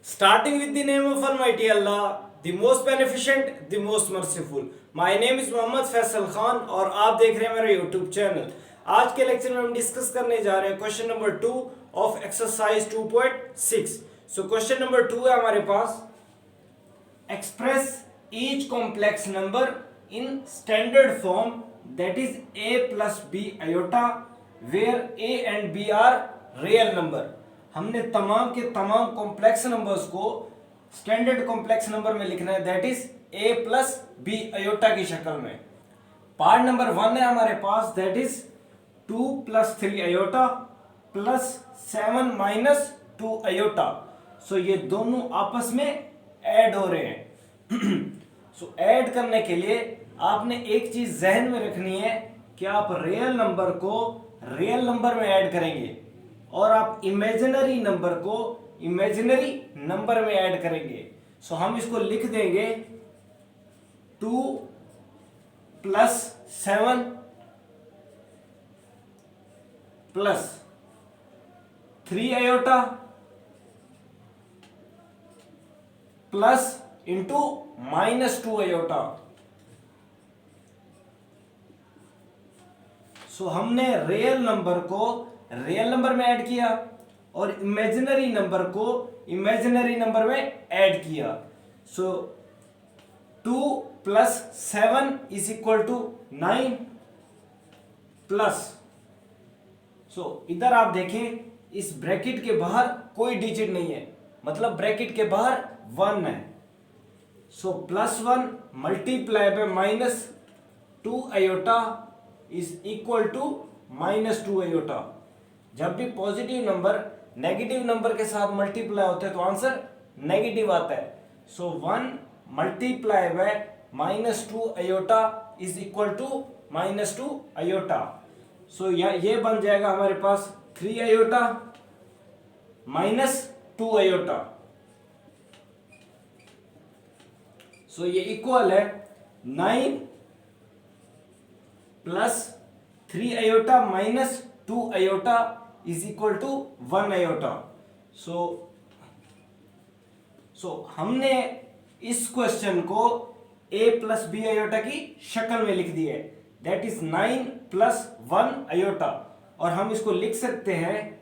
Starting with the name of Almighty Allah, the most beneficent, the most merciful. My name is Mohammad Faisal Khan और आप देख रहे हैं मेरा यूट्यूब चैनल। आज के लेक्चर में हम डिस्कस करने जा रहे हैं question number 2 of exercise 2.6। So question number 2 है हमारे पास, express each complex number in standard form that is a plus b iota where a and b are real number. हमने तमाम के तमाम कॉम्प्लेक्स नंबर्स को स्टैंडर्ड कॉम्प्लेक्स नंबर में लिखना है, that is a plus b iota की शक्ल में। पार्ट नंबर 1 है हमारे पास, that is 2 plus 3 iota plus 7 minus 2 iota. So ये दोनों आपस में ऐड हो रहे हैं। सो ऐड करने के लिए आपने एक चीज जहन में रखनी है कि आप रियल नंबर को रियल नंबर में ऐड करेंगे और आप इमेजिनरी नंबर को इमेजिनरी नंबर में ऐड करेंगे। सो हम इसको लिख देंगे 2 plus 7 plus 3 iota plus into minus 2 iota. So हमने रियल नंबर को रियल नंबर में ऐड किया और इमेजिनरी नंबर को इमेजिनरी नंबर में ऐड किया। So 2 plus 7 is equal to 9 plus, so इधर आप देखें इस ब्रैकेट के बाहर कोई डिजिट नहीं है, मतलब ब्रैकेट के बाहर 1 है। So plus 1 multiply by minus 2 iota is equal to minus 2 iota. जब भी पॉजिटिव नंबर नेगेटिव नंबर के साथ मल्टीप्लाई होते हैं तो आंसर नेगेटिव आता है। So 1 multiply by minus 2 iota is equal to minus 2 iota. So ये बन जाएगा हमारे पास 3 अयोटा माइनस 2 अयोटा। सो ये इक्वल है 9 plus 3 iota minus 2 iota is equal to 1 iota. So हमने इस क्वेश्चन को a प्लस बी अयोटा की शक्ल में लिख दिया है, दैट इज 9 प्लस 1 अयोटा। और हम इसको लिख सकते हैं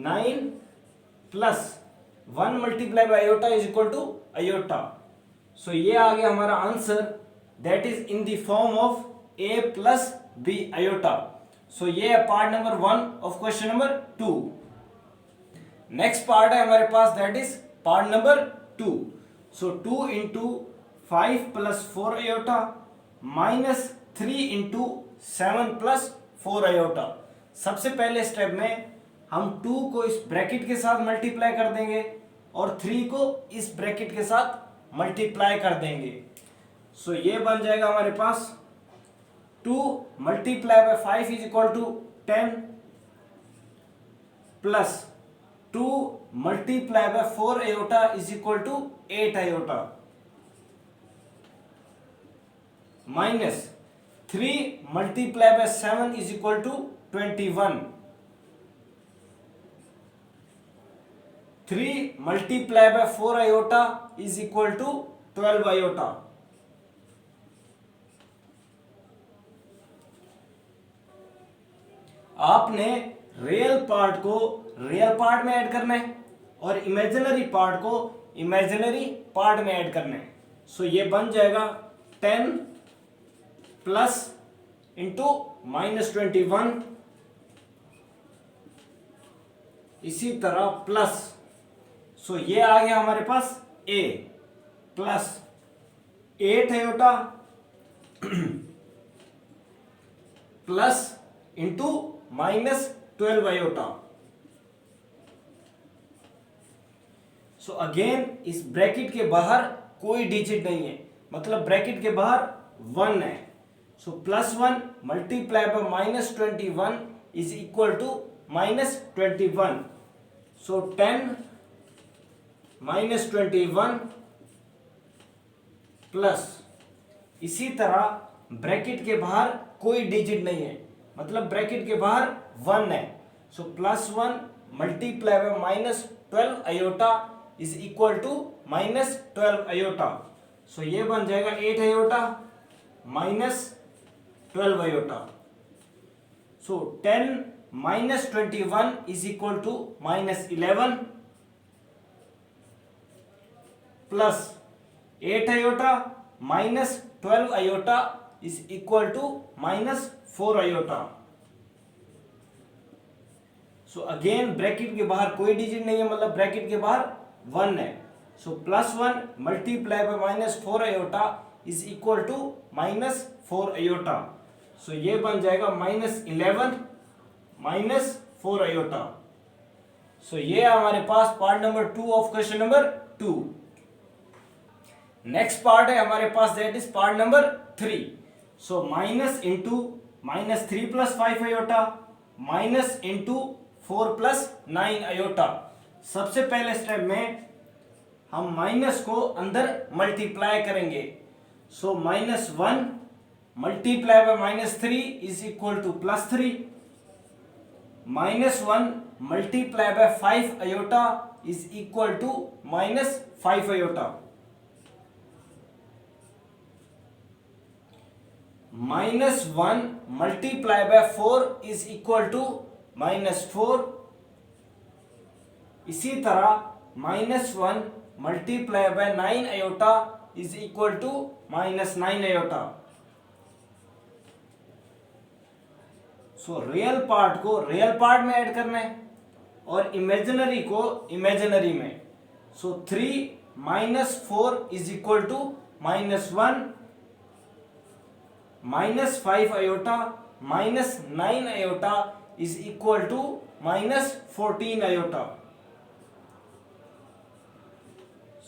9 plus 1 multiply by iota is equal to iota. So ये आ गया हमारा answer, that is in the form of a plus B iota. So ये है part number 1 of question number 2। Next part है हमारे पास, that is part number 2। So 2 into 5 plus 4 iota minus 3 into 7 plus 4 iota. सबसे पहले step में हम 2 को इस ब्रैकेट के साथ मल्टीप्लाई कर देंगे और 3 को इस ब्रैकेट के साथ मल्टीप्लाई कर देंगे। सो ये बन जाएगा हमारे पास 2 multiply by 5 is equal to 10 plus 2 multiply by 4 iota is equal to 8 iota minus 3 multiply by 7 is equal to 21। 3 multiply by 4 iota is equal to 12 iota. आपने रियल पार्ट को रियल पार्ट में ऐड करना है और imaginary part को imaginary part में add करना है। सो ये बन जाएगा 10 प्लस इंटू माइनस 21, इसी तरह प्लस। सो ये आ गया हमारे पास a plus 8 iota plus into minus 12 iota. So again इस ब्रैकेट के बाहर कोई डिजिट नहीं है, मतलब ब्रैकेट के बाहर 1 है। So plus 1 multiply by minus 21 is equal to minus 21। So 10 minus 21 plus, इसी तरह ब्रैकेट के बाहर कोई डिजिट नहीं है, मतलब ब्रैकेट के बाहर 1 है। So plus 1 multiply by minus 12 iota is equal to minus 12 iota. So ये बन जाएगा 8 iota minus 12 iota. So 10 minus 21 is equal to minus 11 plus 8 iota minus 12 iota is equal to minus 4 iota. So again bracket के बाहर कोई digit नहीं है, मतलब bracket के बाहर 1 है। So plus 1 multiply by minus 4 iota is equal to minus 4 iota. So ये बन जाएगा माइनस 11 माइनस 4 अयोटा। सो ये हमारे पास part number 2 of question number 2। Next part है हमारे पास, that is part number 3। So minus into minus 3 plus 5 iota minus into 4 plus 9 iota. सबसे पहले स्टेप में हम माइनस को अंदर मल्टीप्लाई करेंगे। So minus 1 multiply by minus 3 is equal to plus 3। Minus 1 multiply by 5 iota is equal to minus 5 iota. Minus 1 multiply by 4 is equal to minus 4। इसी तरह minus 1 multiply by 9 iota is equal to minus 9 iota. So real part को real part में add करना है और imaginary को imaginary में। So 3 minus 4 is equal to minus 1 minus 5 iota minus 9 iota is equal to minus 14 iota.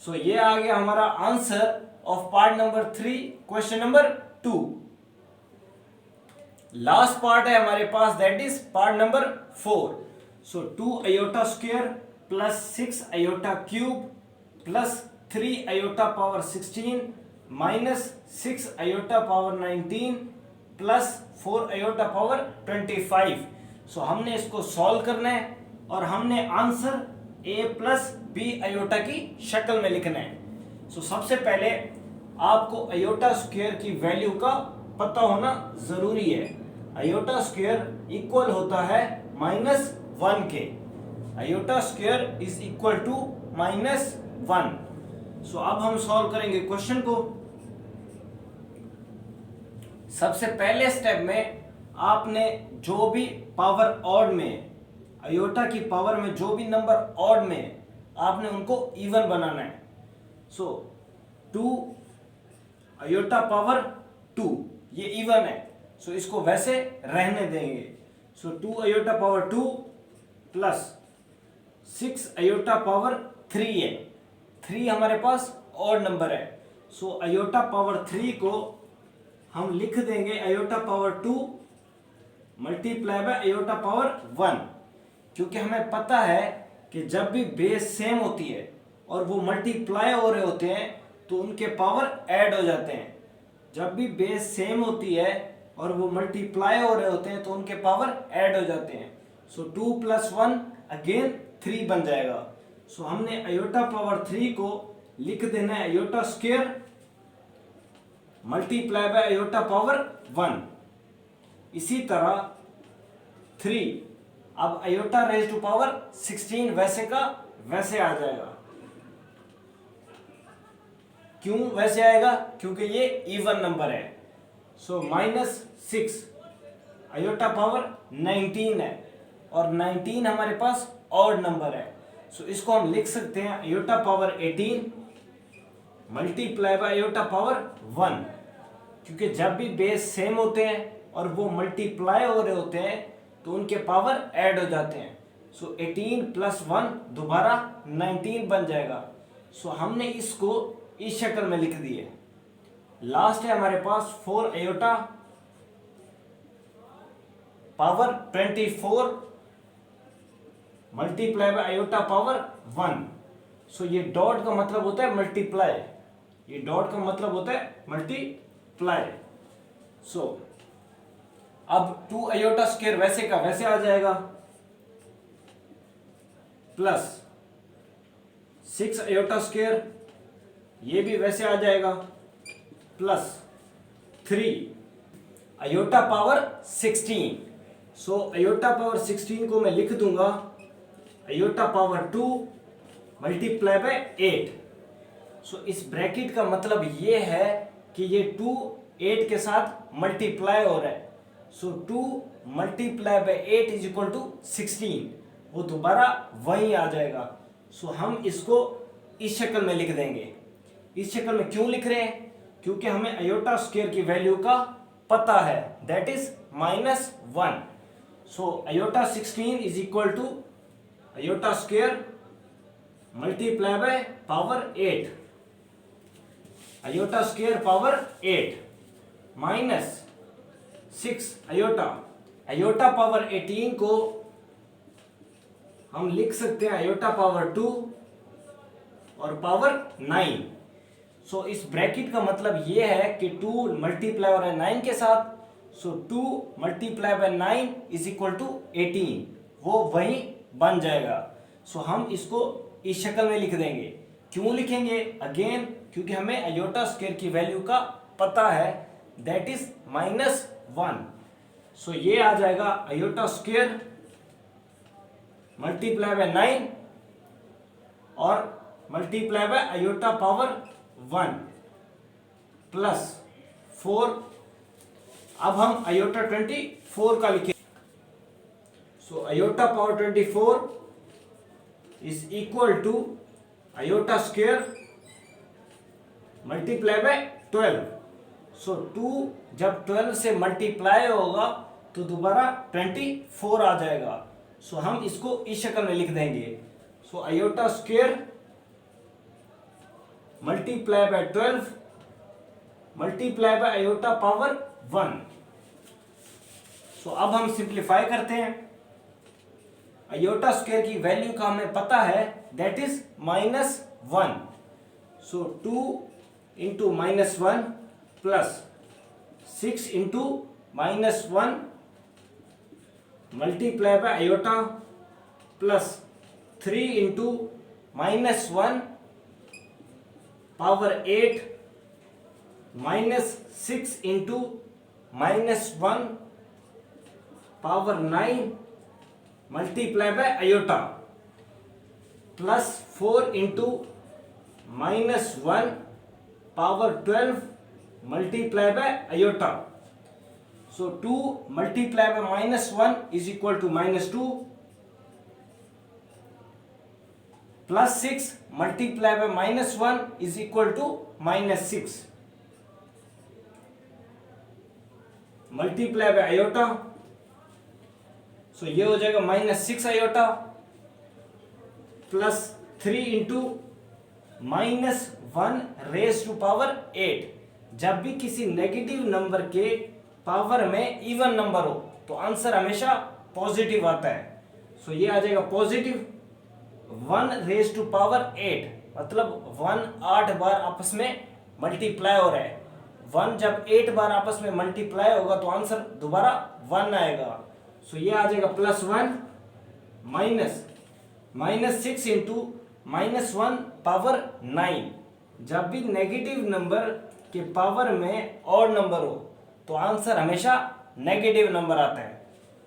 So ये आ गया हमारा answer of part number 3 question number 2। Last part है हमारे पास, that is part number 4। So 2 iota square plus 6 iota cube plus 3 iota power 16 minus 6 iota power 19 plus 4 iota power 25। So हमने इसको solve करना है और हमने answer a plus B iota की शक्ल में लिखना है। सो सबसे पहले आपको अयोटा स्क्वायर की वैल्यू का पता होना जरूरी है। अयोटा स्क्वायर इक्वल होता है माइनस 1 के। Iota square is equal to minus 1। So अब हम सॉल्व करेंगे क्वेश्चन को। सबसे पहले स्टेप में आपने जो भी पावर ऑड में, अयोटा की पावर में जो भी नंबर ऑड में, आपने उनको इवन बनाना है। सो 2 अयोटा पावर 2 ये इवन है, सो इसको वैसे रहने देंगे। So 2 iota power 2 plus 6 iota power 3 है। 3 हमारे पास ऑड नंबर है। सो अयोटा पावर 3 को हम लिख देंगे iota power 2 multiply by iota power 1, क्योंकि हमें पता है कि जब भी बेस सेम होती है और वो मल्टीप्लाई हो रहे होते हैं तो उनके पावर ऐड हो जाते हैं। जब भी बेस सेम होती है और वो मल्टीप्लाई हो रहे होते हैं तो उनके पावर ऐड हो जाते हैं। सो 2 प्लस 1 अगेन 3 बन जाएगा। सो हमने अयोटा पावर 3 को लिख देना है iota square multiply by iota power 1। इसी तरह 3 अब अयोटा रेज टू पावर 16 वैसे का वैसे आ जाएगा। क्यों वैसे आएगा? क्योंकि ये इवन नंबर है। सो माइनस 6 अयोटा पावर 19 है और 19 हमारे पास ऑड नंबर है। सो इसको हम लिख सकते हैं iota power 18 multiply by iota power 1, क्योंकि जब भी बेस सेम होते हैं और वो मल्टीप्लाई हो रहे होते हैं तो उनके पावर ऐड हो जाते हैं। सो 18 प्लस 1 दोबारा 19 बन जाएगा। सो हमने इसको इस शक्ल में लिख दिए। लास्ट है हमारे पास 4 iota power 24 multiply by iota power 1। So ये डॉट का मतलब होता है मल्टीप्लाई, ये डॉट का मतलब होता है मल्टीप्लाई। सो अब 2 अयोटा स्क्वायर वैसे का वैसे आ जाएगा प्लस 6 आयोटा स्क्वायर, ये भी वैसे आ जाएगा, प्लस 3 आयोटा पावर 16। सो आयोटा पावर 16 को मैं लिख दूंगा आयोटा पावर 2 मल्टीप्लाई बाय 8। सो इस ब्रैकेट का मतलब ये है कि ये 2 8 के साथ मल्टीप्लाई हो रहा है। So 2 multiply by 8 is equal to 16, वो दोबारा वहीं आ जाएगा। सो हम इसको इस शक्ल में लिख देंगे। इस शक्ल में क्यों लिख रहे हैं? क्योंकि हमें आयोटा स्क्वायर की वैल्यू का पता है, that is -1। So iota 16 is equal to iota square multiply by power 8, iota square power 8 minus 6 iota, iota power 18 को हम लिख सकते हैं आयोटा पावर 2 और पावर 9। सो इस ब्रैकेट का मतलब ये है कि 2 मल्टीप्लाई हो रहा है 9 के साथ। So 2 multiply by 9 is equal to 18, वो वही बन जाएगा। सो हम इसको इस शक्ल में लिख देंगे। क्यों लिखेंगे? अगेन क्योंकि हमें आयोटा स्क्वायर की वैल्यू का पता है, दैट इज -1। सो ये आ जाएगा आयोटा स्क्वायर मल्टीप्लाई बाय 9 और multiply by iota power 1 plus 4। अब हम आयोटा 24 का लिखें। So iota power 24 is equal to iota square multiply by 12। So 2 जब 12 से मल्टीप्लाई होगा तो दोबारा 24 आ जाएगा। सो हम इसको इस शक्ल में लिख देंगे। So iota square multiply by 12 multiply by iota power 1। So अब हम सिंप्लीफाई करते हैं। आयोटा स्क्वायर की वैल्यू का हमें पता है, that is -1। So 2 into -1 plus 6 into -1 multiply by iota plus 3 into -1 power 8 minus 6 into -1 power 9 multiply by iota plus 4 into -1 power 12 multiply by iota. So 2 multiply by -1 is equal to -2 plus 6 multiply by -1 is equal to -6 multiply by iota. So ये हो जाएगा -6 iota plus 3 into -1 raise to power 8। जब भी किसी negative number के power में even number हो तो आंसर हमेशा पॉजिटिव आता है। सो ये आ जाएगा पॉजिटिव 1 रेज टू पावर 8, मतलब 1 8 बार आपस में मल्टीप्लाई हो रहा है। 1 जब 8 बार आपस में मल्टीप्लाई होगा तो आंसर दोबारा 1 आएगा। सो ये आ जाएगा +1 माइनस 6 इंटू -1 पावर 9। जब भी नेगेटिव नंबर के पावर में और नंबर हो तो आंसर हमेशा नेगेटिव नंबर आता है।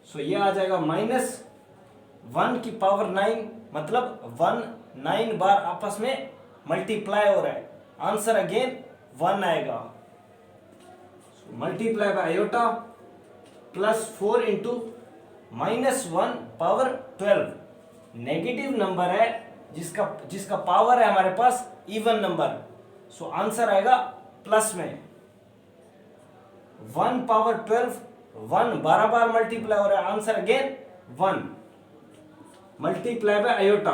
सो ये आ जाएगा -1 की पावर 9, मतलब 1 9 बार आपस में मल्टीप्लाई हो रहा है, आंसर अगेन 1 आएगा। Multiply by iota plus 4 into -1 power 12। Negative number है जिसका पावर है हमारे पास इवन नंबर। सो आंसर आएगा प्लस में 1 पावर 12, 1 12 बार मल्टीप्लाई हो रहा है, answer again 1 multiply by iota.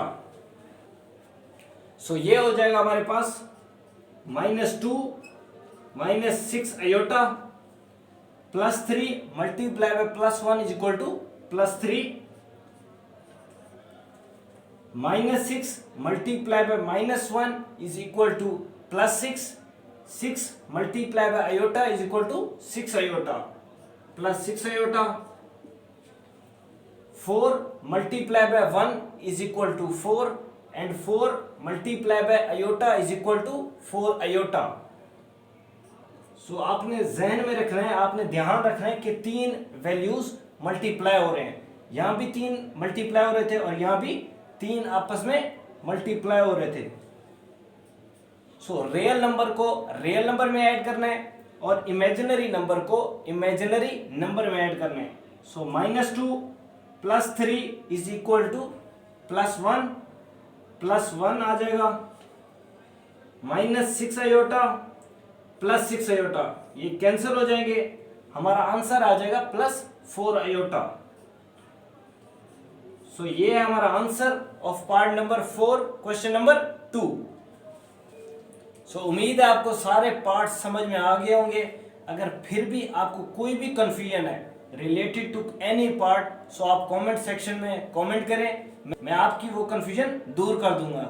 So ये हो जाएगा हमारे पास -2 -6 iota plus 3 multiply by +1 is equal to +3 -6 multiply by -1 is equal to +6, 6 multiply by iota is equal to 6 iota plus 6 iota, 4 multiply by 1 is equal to 4 and 4 multiply by iota is equal to 4 iota. So आपने जहन में रखना है, आपने ध्यान रखना है कि 3 वैल्यूज मल्टीप्लाई हो रहे हैं। यहाँ भी 3 मल्टीप्लाई हो रहे थे और यहाँ भी 3 आपस में मल्टीप्लाई हो रहे थे। सो रियल नंबर को रियल नंबर में ऐड करना है और इमेजिनरी नंबर को इमेजिनरी नंबर में ऐड करना है। सो -2 + 3 इज इक्वल टू +1 आ जाएगा, -6 आयोटा +6 आयोटा ये कैंसिल हो जाएंगे, हमारा आंसर आ जाएगा +4 आयोटा। सो ये है हमारा answer of part number 4 question number 2। सो उम्मीद है आपको सारे पार्ट समझ में आ गए होंगे। अगर फिर भी आपको कोई भी कंफ्यूजन है रिलेटेड टू एनी पार्ट, सो आप कमेंट सेक्शन में कमेंट करें, मैं आपकी वो कंफ्यूजन दूर कर दूंगा।